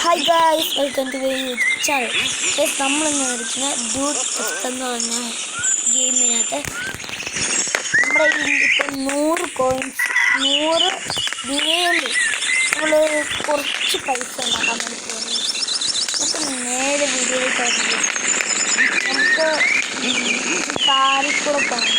Hi guys, welcome to my YouTube channel. നമ്മളിന്ന് കളിക്കുന്ന dude എന്ന് പറഞ്ഞ ഗെയിമിനകത്ത് നമ്മുടെ ഇപ്പം 100 കോയിൻസ് 100 ദിനേല് നമ്മൾ കുറച്ച് പൈസ ഉണ്ടാക്കാൻ വേണ്ടി പോകുന്നത്. നമുക്ക് നേരെ വീഡിയോയിലേക്ക് ആയിരുന്നു. നമുക്ക് കാറിൽ കൂടെ പോകണം.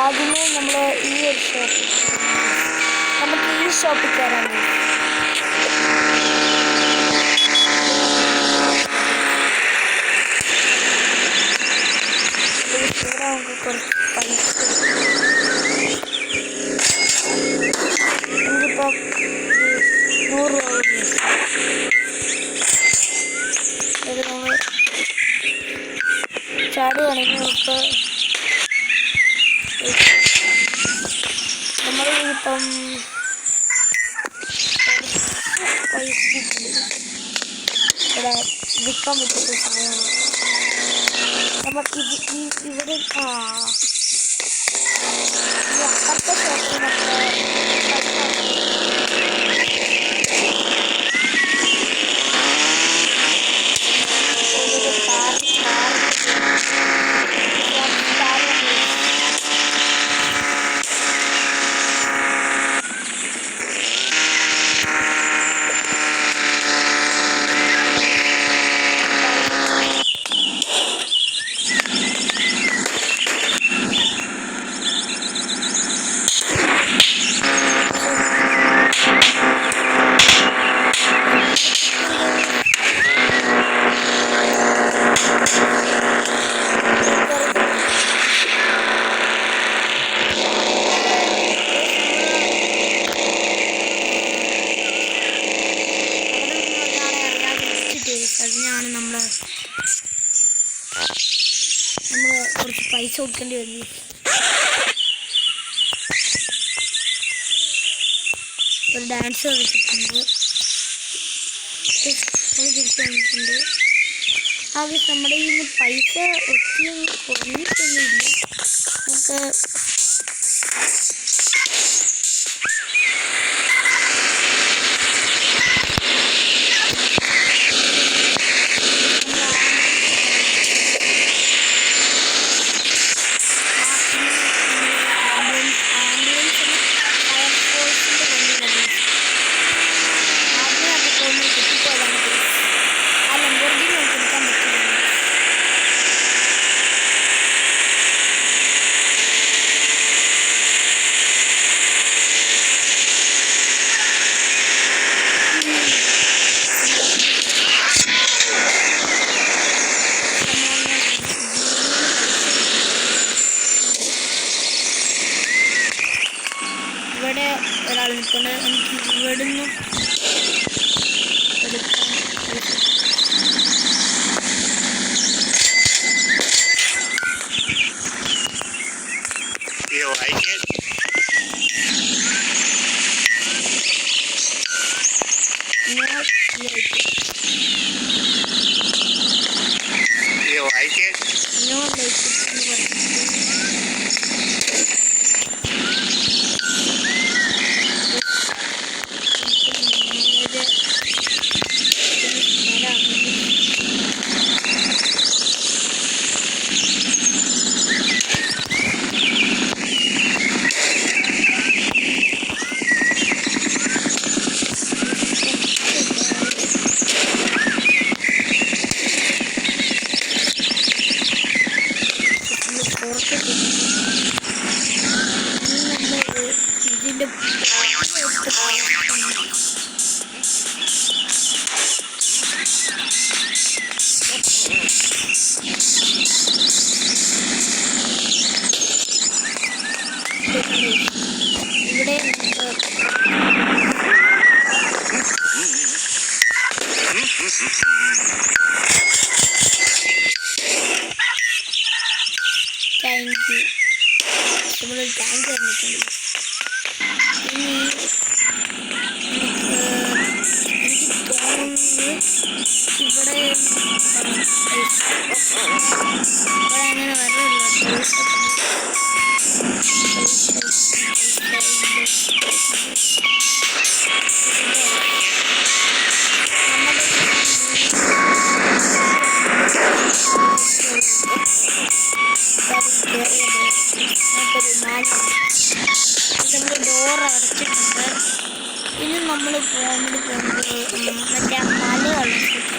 ആദ്യമേ നമ്മൾ ഈ ഒരു ഷോപ്പിൽ നമുക്ക് ഈ ഷോപ്പിൽ കയറാൻ നമുക്ക് കുറച്ച് പൈസ നമുക്കിപ്പോൾ 100 രൂപ അത് നമ്മൾ ചാടുകയാണെങ്കിൽ നമുക്ക് നമ്മളിപ്പം പൈസ ഇവിടെ വിൽക്കാൻ പറ്റുന്ന സാധനമാണ്. നമുക്ക് ഇവിടെ അപ്പുറത്തെ ഷോപ്പിൽ അതിനാണ് നമ്മൾ കുറച്ച് പൈസ കൊടുക്കേണ്ടി വന്നു. ഒരു ഡാൻസ് കളിച്ചിട്ടുണ്ട്, തിരിച്ചു വന്നിട്ടുണ്ട്. അത് നമ്മുടെ കയ്യിൽ നിന്ന് പൈസ ഒത്തിരി കുറഞ്ഞിട്ടൊന്നുമില്ല. നമുക്ക് ഒരാൾ നിൽപ്പുണ്ട്. എനിക്ക് ഇവിടുന്ന് എടുക്കാൻ You like it? not like it. You like it? Not like it. ഇതിന്റെ ഇവിടെ താങ്ക് യു. ഇവിടെ ടാങ്ക് വന്നിട്ടുണ്ട്. ഇനി എനിക്ക് തോന്നുന്നത് ഇവിടെ അങ്ങനെ വരല്ലോ. നമ്മൾ ഡോർ അടച്ചിട്ടുണ്ട്. ഇനി നമ്മൾ പോകുന്നത് മറ്റേ മലയുള്ള